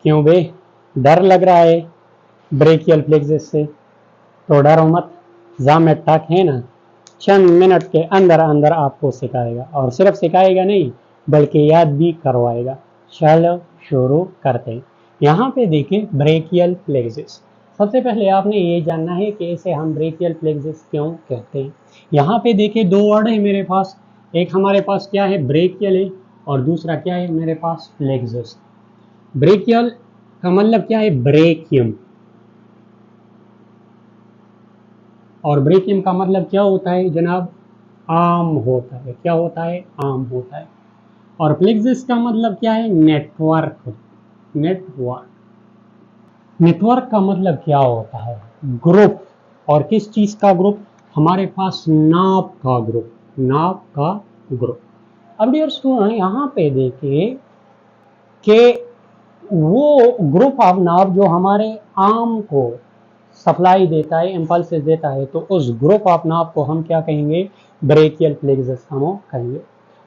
क्यों बे, डर लग रहा है ब्रेकियल प्लेक्सस से? तो डरो मत, जामेद तक है ना, चंद मिनट के अंदर अंदर आपको सिखाएगा, और सिर्फ सिखाएगा नहीं बल्कि याद भी करवाएगा। चलो शुरू करते हैं। यहाँ पे देखिए ब्रेकियल प्लेक्सस। सबसे पहले आपने ये जानना है कि इसे हम ब्रेकियल प्लेक्सस क्यों कहते हैं। यहाँ पे देखिए दो वर्ड है मेरे पास, एक हमारे पास क्या है, ब्रेकियल है, और दूसरा क्या है मेरे पास, प्लेक्सस। ब्रेकियल का मतलब क्या है, ब्रेकियम, और ब्रेकियम का मतलब क्या होता है जनाब, आम होता है। क्या होता है, आम होता है। और प्लेक्सस का मतलब क्या है, नेटवर्क। नेटवर्क, नेटवर्क का मतलब क्या होता है, ग्रुप। और किस चीज का ग्रुप, हमारे पास नाप का ग्रुप, नाप का ग्रुप। अब डियर स्टूडेंट यहाँ पे देखिए कि वो ग्रुप ऑफ नाप जो हमारे आम को सप्लाई देता है, इम्पल्सेस देता है, तो उस ग्रुप ऑफ नाप को हम क्या कहेंगे, ब्रेकियल प्लेक्सस हम कहेंगे।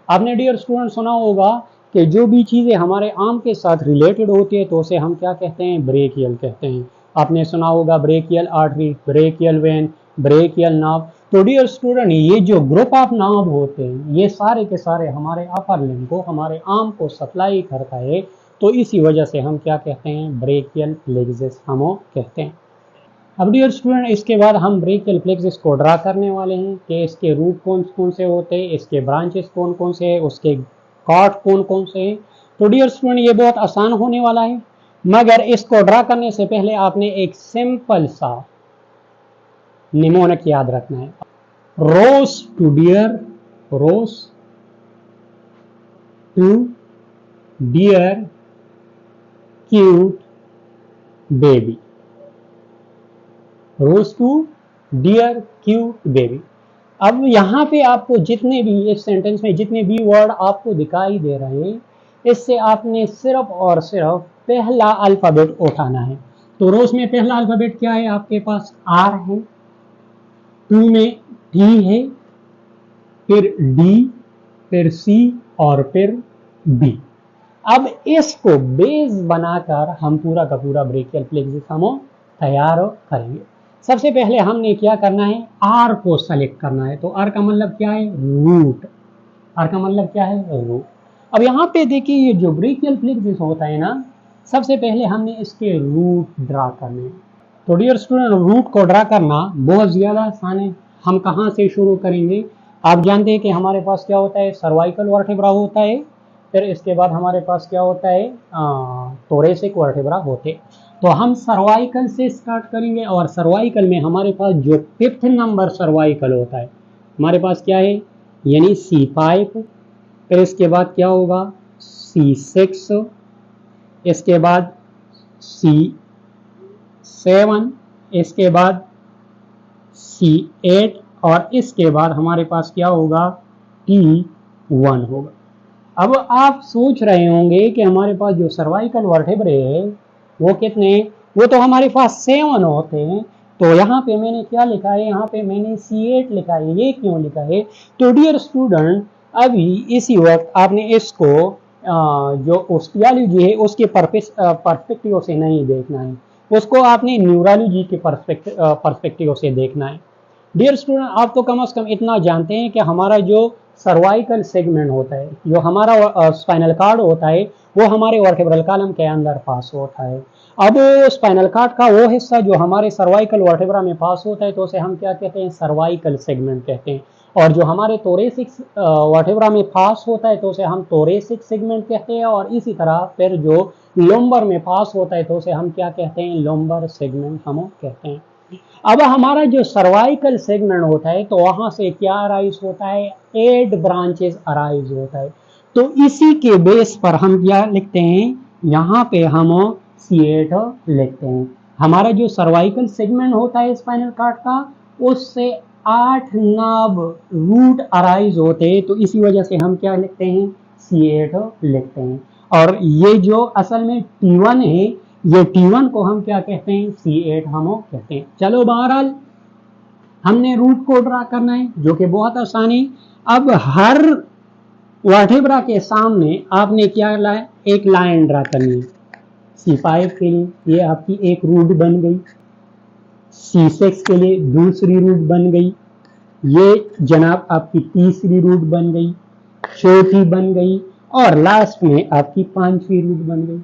आपने डियर स्टूडेंट सुना होगा कि जो भी चीज़ें हमारे आम के साथ रिलेटेड होती है तो उसे हम क्या कहते हैं, ब्रेकियल कहते हैं। आपने सुना होगा brachial artery, brachial vein, brachial nerve. तो डियर स्टूडेंट ये जो ग्रुप ऑफ नाव होते हैं ये सारे के सारे हमारे अपर लिम्ब को, हमारे आम को सप्लाई करता है, तो इसी वजह से हम क्या कहते हैं, ब्रेकियल प्लेक्सस हम कहते हैं। अब डियर स्टूडेंट इसके बाद हम ब्रेकियल प्लेक्सस को ड्रा करने वाले हैं कि इसके रूट कौन कौन से होते हैं, इसके ब्रांचेस कौन कौन से हैं, उसके कॉर्ड कौन कौन से हैं। तो डियर स्टूडेंट ये बहुत आसान होने वाला है, मगर इसको ड्रा करने से पहले आपने एक सिंपल सा निमोनिक याद रखना है। Rose to dear, rose to dear cute baby, rose to dear cute baby. अब यहाँ पे आपको जितने भी इस सेंटेंस में जितने भी वर्ड आपको दिखाई दे रहे हैं, इससे आपने सिर्फ और सिर्फ पहला अल्फाबेट उठाना है। तो रोज में पहला अल्फाबेट क्या है आपके पास, आर है, टू में टी है, फिर डी, फिर सी, और फिर बी। अब इसको बेस बनाकर हम पूरा का पूरा ब्रेकियल प्लेक्सस हम तैयार करेंगे। सबसे पहले हमने क्या करना है, आर को सेलेक्ट करना है। तो आर का मतलब क्या है, रूट। आर का मतलब क्या है, रूट। अब यहाँ पे देखिए ये जो ब्रेकियल प्लेक्सस होता है ना, सबसे पहले हमने इसके रूट ड्रा करने हैं। तो डियर स्टूडेंट रूट को ड्रा करना बहुत ज़्यादा आसान है। हम कहाँ से शुरू करेंगे, आप जानते हैं कि हमारे पास क्या होता है, सर्वाइकल वर्टेब्रा होता है, फिर इसके बाद हमारे पास क्या होता है, थोरेसिक वर्टेब्रा होते। तो हम सर्वाइकल से स्टार्ट करेंगे, और सर्वाइकल में हमारे पास जो 5th नंबर सर्वाइकल होता है, हमारे पास क्या है, यानी C5, फिर इसके बाद क्या होगा, C6, इसके बाद C7, इसके बाद C8, और इसके बाद हमारे पास क्या होगा, T1 होगा। अब आप सोच रहे होंगे कि हमारे पास जो सर्वाइकल वर्टेब्रे है वो कितने, वो तो हमारे पास 7 होते हैं। तो यहाँ पे मैंने क्या लिखा है, यहाँ पे मैंने C8 लिखा है। ये क्यों लिखा है, तो डियर स्टूडेंट अभी इसी वक्त आपने इसको जो ऑस्टियोलॉजी है उसके पर्सपेक्टिव से नहीं देखना है, उसको आपने न्यूरोलॉजी के पर्सपेक्टिव से देखना है। डियर स्टूडेंट आप तो कम से कम इतना जानते हैं कि हमारा जो सर्वाइकल सेगमेंट होता है, जो हमारा स्पाइनल कार्ड होता है, वो हमारे वर्टेब्रल कॉलम के अंदर पास होता है। अब स्पाइनल कार्ड का वो हिस्सा जो हमारे सर्वाइकल वर्टेब्रा में पास होता है तो उसे हम क्या कहते हैं, सर्वाइकल सेगमेंट कहते हैं। और जो हमारे थोरेसिक वर्टेब्रा में पास होता है तो उसे हम थोरेसिक सेगमेंट कहते हैं। और इसी तरह फिर जो लोम्बर में पास होता है तो उसे हम क्या कहते हैं, लोम्बर सेगमेंट हम कहते हैं। अब हमारा जो सर्वाइकल सेगमेंट होता है तो वहां से क्या अराइज होता है, 8 ब्रांचेस अराइज होता है। तो इसी के बेस पर हम क्या लिखते हैं, यहाँ पे हम C8 लिखते हैं। हमारा जो सर्वाइकल सेगमेंट होता है स्पाइनल कार्ड का, उससे 8 नाभ रूट अराइज होते हैं, तो इसी वजह से हम क्या लिखते हैं, C8 लिखते हैं। और ये जो असल में T1 है, ये T1 को हम क्या कहते हैं, C8 हम कहते हैं। चलो बहरहाल हमने रूट को ड्रा करना है जो कि बहुत आसान है। अब हर वर्टेब्रा के सामने आपने क्या एक लाइन ड्रा करनी है। C5 के लिए ये आपकी एक रूट बन गई, C6 के लिए दूसरी रूट बन गई, ये जनाब आपकी तीसरी रूट बन गई, चौथी बन गई और लास्ट में आपकी पांचवी रूट बन गई।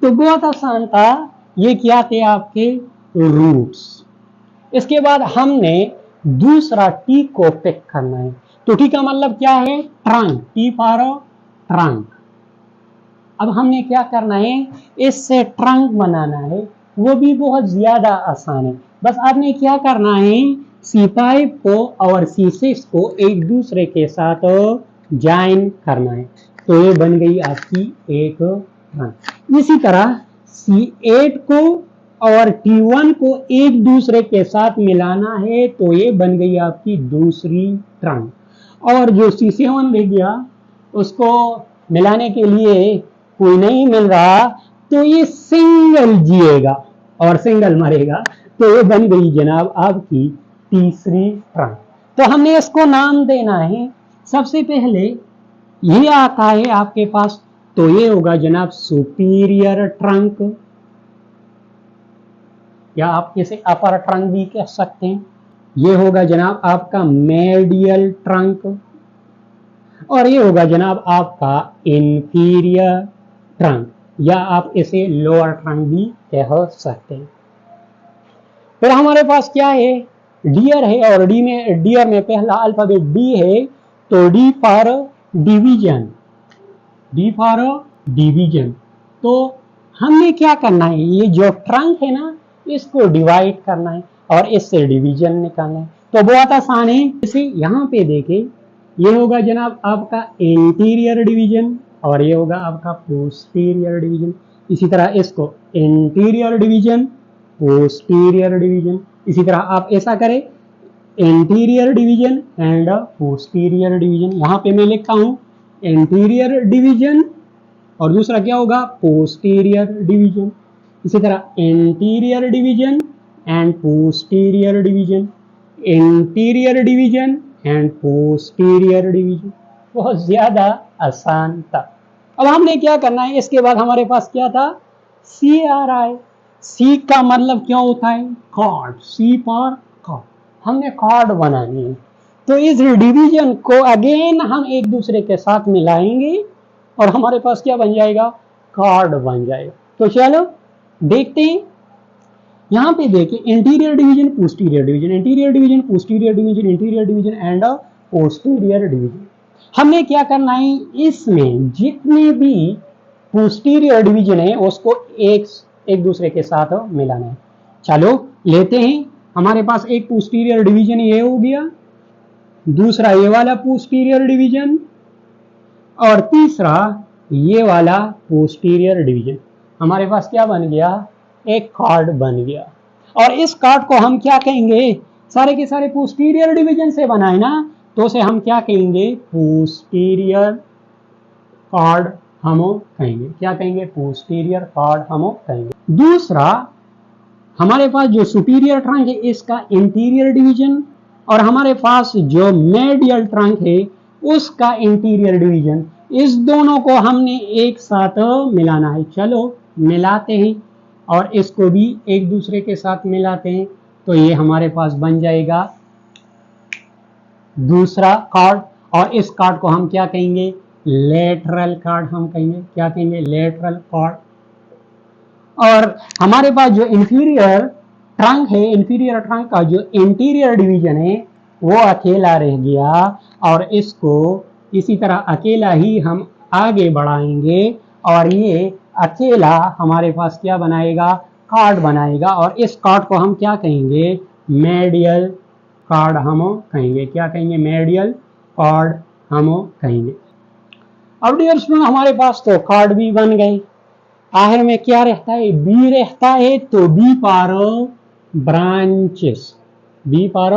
तो बहुत आसान था, ये क्या थे आपके रूट्स। इसके बाद हमने दूसरा टी को पिक करना है। तो टी का मतलब क्या है? Trunk, T for trunk. अब हमने क्या करना है? इससे ट्रंक बनाना है, वो भी बहुत ज्यादा आसान है। बस आपने क्या करना है? C5 को और C6 को एक दूसरे के साथ ज्वाइन करना है, तो ये बन गई आपकी एक ट्रंक। इसी तरह C8 को और T1 को एक दूसरे के साथ मिलाना है, तो ये बन गई आपकी दूसरी ट्रंक। और जो C7 रह गया उसको मिलाने के लिए कोई नहीं मिल रहा, तो ये सिंगल जिएगा और सिंगल मरेगा, तो ये बन गई जनाब आपकी तीसरी ट्रंक। तो हमने इसको नाम देना है। सबसे पहले ये आता है आपके पास, तो ये होगा जनाब सुपीरियर ट्रंक, या आप इसे अपर ट्रंक भी कह सकते हैं। ये होगा जनाब आपका मेडियल ट्रंक, और ये होगा जनाब आपका इंफीरियर ट्रंक, या आप इसे लोअर ट्रंक भी कह सकते हैं। फिर हमारे पास क्या है? डियर है, और डियर में पहला अल्फाबेट डी है, तो D for division, D for division. तो हमने क्या करना है? ये जो ट्रंक है ना, इसको डिवाइड करना है और इससे डिवीजन निकालना है। तो बहुत आसान है। इसे यहाँ पे देखें, ये होगा जनाब आपका इंटीरियर डिवीजन और ये होगा आपका पोस्टीरियर डिवीजन। इसी तरह इसको इंटीरियर डिवीजन, पोस्टीरियर डिवीजन। इसी तरह आप ऐसा करें, interior division and posterior division. यहाँ पे मैं लिखता हूँ इंटीरियर डिवीजन और दूसरा क्या होगा? Posterior division. इसी तरह interior division and posterior division, interior division and posterior division. बहुत ज्यादा आसान था। अब हमने क्या करना है? इसके बाद हमारे पास क्या था? CRI। सी का मतलब क्या होता है? Cord, C for cord. हमने कार्ड बनानी है, तो इस डिवीजन को अगेन हम एक दूसरे के साथ मिलाएंगे और हमारे पास क्या बन जाएगा? कार्ड बन जाएगा। तो चलो देखते हैं। यहाँ पे देखिए, interior division, posterior division, interior division, posterior division, interior division and posterior division. हमने क्या करना है? इसमें जितने भी पोस्टीरियर डिवीजन है उसको एक दूसरे के साथ मिलाना है। चलो लेते हैं। हमारे पास एक पोस्टीरियर डिवीजन ये हो गया, दूसरा ये वाला पोस्टीरियर डिवीजन, और तीसरा ये वाला पोस्टीरियर डिवीजन। हमारे पास क्या बन गया? एक कार्ड बन गया। और इस कार्ड को हम क्या कहेंगे? सारे के सारे पोस्टीरियर डिवीजन से बनाए ना, तो उसे हम क्या कहेंगे? पोस्टीरियर कार्ड हम कहेंगे। क्या कहेंगे? पोस्टीरियर कार्ड हम कहेंगे। दूसरा, हमारे पास जो सुपीरियर ट्रंक है इसका इंटीरियर डिवीजन, और हमारे पास जो मेडियल ट्रंक है उसका इंटीरियर डिवीजन। इस दोनों को हमने एक साथ मिलाना है। चलो मिलाते हैं और इसको भी एक दूसरे के साथ मिलाते हैं, तो ये हमारे पास बन जाएगा दूसरा कार्ड। और इस कार्ड को हम क्या कहेंगे? लेटरल कार्ड हम कहेंगे। क्या कहेंगे? Lateral card. और हमारे पास जो इंफीरियर ट्रंक है, इंफीरियर ट्रंक का जो इंटीरियर डिवीजन है वो अकेला रह गया, और इसको इसी तरह अकेला ही हम आगे बढ़ाएंगे, और ये अकेला हमारे पास क्या बनाएगा? कार्ड बनाएगा। और इस कार्ड को हम क्या कहेंगे? मेडियल कार्ड हम कहेंगे। क्या कहेंगे? मेडियल कार्ड हम कहेंगे। अब डियर स्टूडेंट, हमारे पास तो कार्ड भी बन गए। आखिर में क्या रहता है? बी रहता है। तो B for branches, B for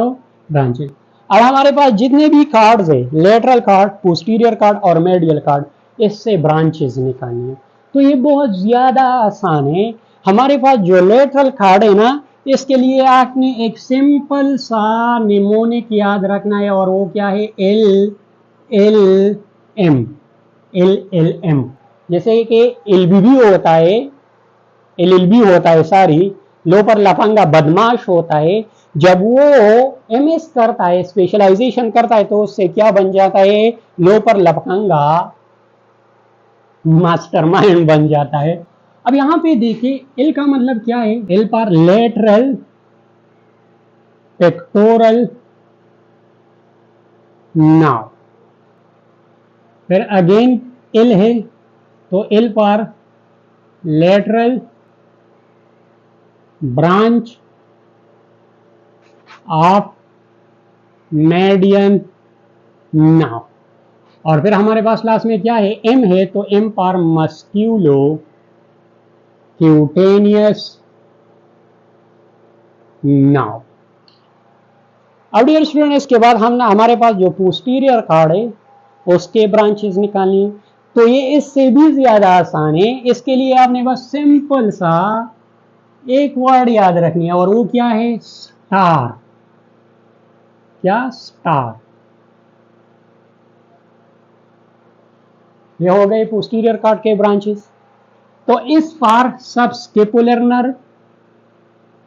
branches. अब हमारे पास जितने भी कार्ड्स है, लेटरल कार्ड, पोस्टीरियर कार्ड और मेडियल कार्ड, इससे ब्रांचेस निकालनी है। तो ये बहुत ज्यादा आसान है। हमारे पास जो लेटरल कार्ड है ना, इसके लिए आपने एक सिंपल सा निमोनिक याद रखना है, और वो क्या है? LLM। जैसे कि LBB होता है, LLB होता है, सारी लोपर लफंगा बदमाश होता है, जब वो MS करता है, स्पेशलाइजेशन करता है, तो उससे क्या बन जाता है, लोपर लफंगा मास्टरमाइंड बन जाता है। अब यहां पे देखिए L का मतलब क्या है, L पर लेटरल पेक्टोरल नाव, फिर अगेन L है तो L पर लेटरल ब्रांच ऑफ मेडियन नाव, और फिर हमारे पास लास्ट में क्या है, M है तो M पर मस्क्यूलो क्यूटेनियस नाव। अब डियर स्टूडेंट इसके बाद हमारे पास जो पोस्टीरियर कार्ड है उसके ब्रांचेस निकालनी है, तो ये इससे भी ज्यादा आसान है। इसके लिए आपने बस सिंपल सा एक वर्ड याद रखनी है, और वो क्या है, स्टार। क्या, स्टार। ये हो गए पोस्टीरियर कार्ड के ब्रांचेस। तो इस पर सब स्केपुलर नर्व,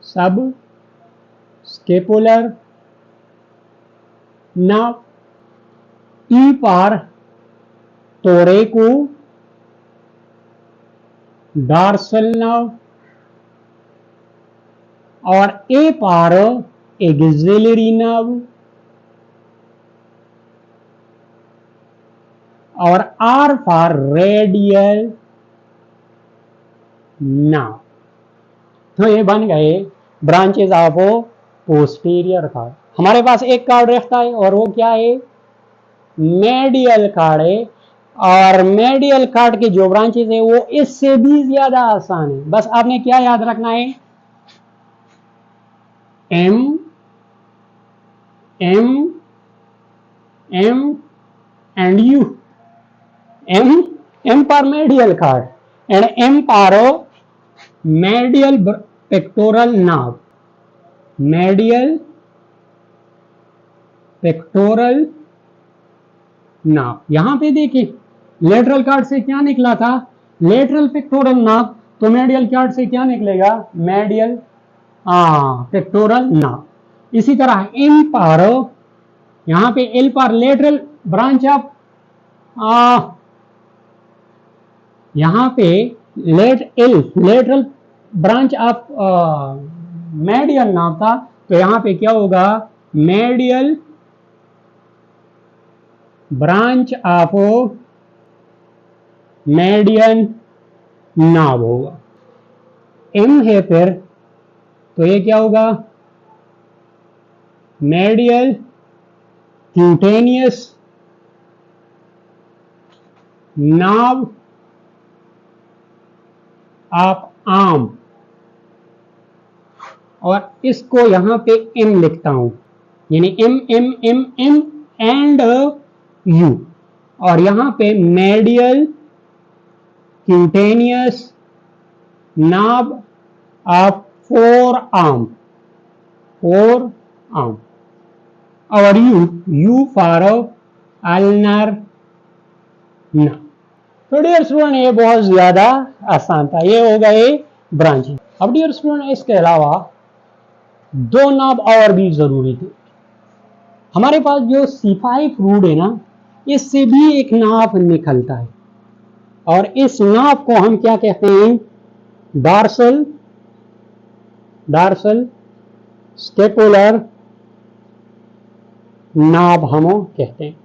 सब स्केपुलर नर्व, ई पर तोरेको डार्सल नर्व, और ए पर एक्सिलरी नर्व, और आर पर रेडियल नर्व। तो ये बन गए ब्रांचेस ऑफ पोस्टीरियर कार्ड। हमारे पास एक कार्ड रहता है और वो क्या है, मेडियल कार्ड है, और मेडियल कार्ड के जो ब्रांचेस है वो इससे भी ज्यादा आसान है। बस आपने क्या याद रखना है, M M M and U। M पर मेडियल कार्ड एंड M पर मेडियल पेक्टोरल नाव, मेडियल पेक्टोरल नाव। यहां पे देखिए लेटरल कार्ड से क्या निकला था, लेटरल पेक्टोरल नाव, तो मेडियल कार्ड से क्या निकलेगा, मेडियल पेक्टोरल नाव। इसी तरह M पर, यहां पे L पर लेटरल ब्रांच ऑफ, यहां पे लेटरल ब्रांच ऑफ मेडियल नाव था, तो यहां पे क्या होगा, मेडियल ब्रांच ऑफ मेडियन नाव होगा। M है फिर, तो ये क्या होगा, medial cutaneous now of arm, और इसको यहां पे M लिखता हूं, यानी M M M M and U, और यहां पे medial cutaneous now of four arm, और U फॉर अल्नर नाव। तो डियर स्टूडेंट ये बहुत ज्यादा आसान था, ये हो गए ब्रांच। अब डियर स्टूडेंट इसके अलावा दो नाव और भी जरूरी थे। हमारे पास जो C5 रूट है ना, इससे भी एक नाव निकलता है, और इस नाव को हम क्या कहते हैं, डार्सल स्केपुलर नाव हम कहते हैं।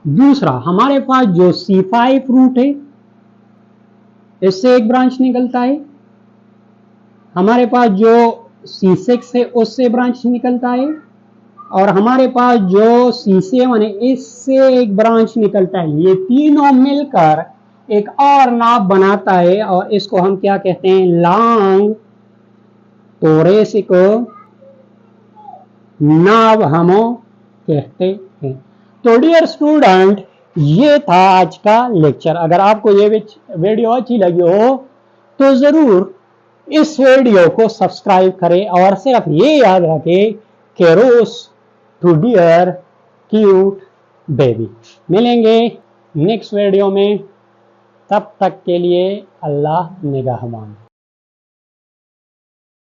दूसरा हमारे पास जो C5 रूट है, इससे एक ब्रांच निकलता है। हमारे पास जो C6 है उससे ब्रांच निकलता है, और हमारे पास जो C7 है इससे एक ब्रांच निकलता है। ये तीनों मिलकर एक और नाव बनाता है, और इसको हम क्या कहते हैं, लॉन्ग थोरेसिक नाव हम कहते हैं। तो डियर स्टूडेंट ये था आज का लेक्चर। अगर आपको ये वीडियो अच्छी लगी हो तो जरूर इस वीडियो को सब्सक्राइब करें, और सिर्फ ये याद रखें कि रोज टू डियर क्यूट बेबी। मिलेंगे नेक्स्ट वीडियो में। तब तक के लिए अल्लाह निगहबान।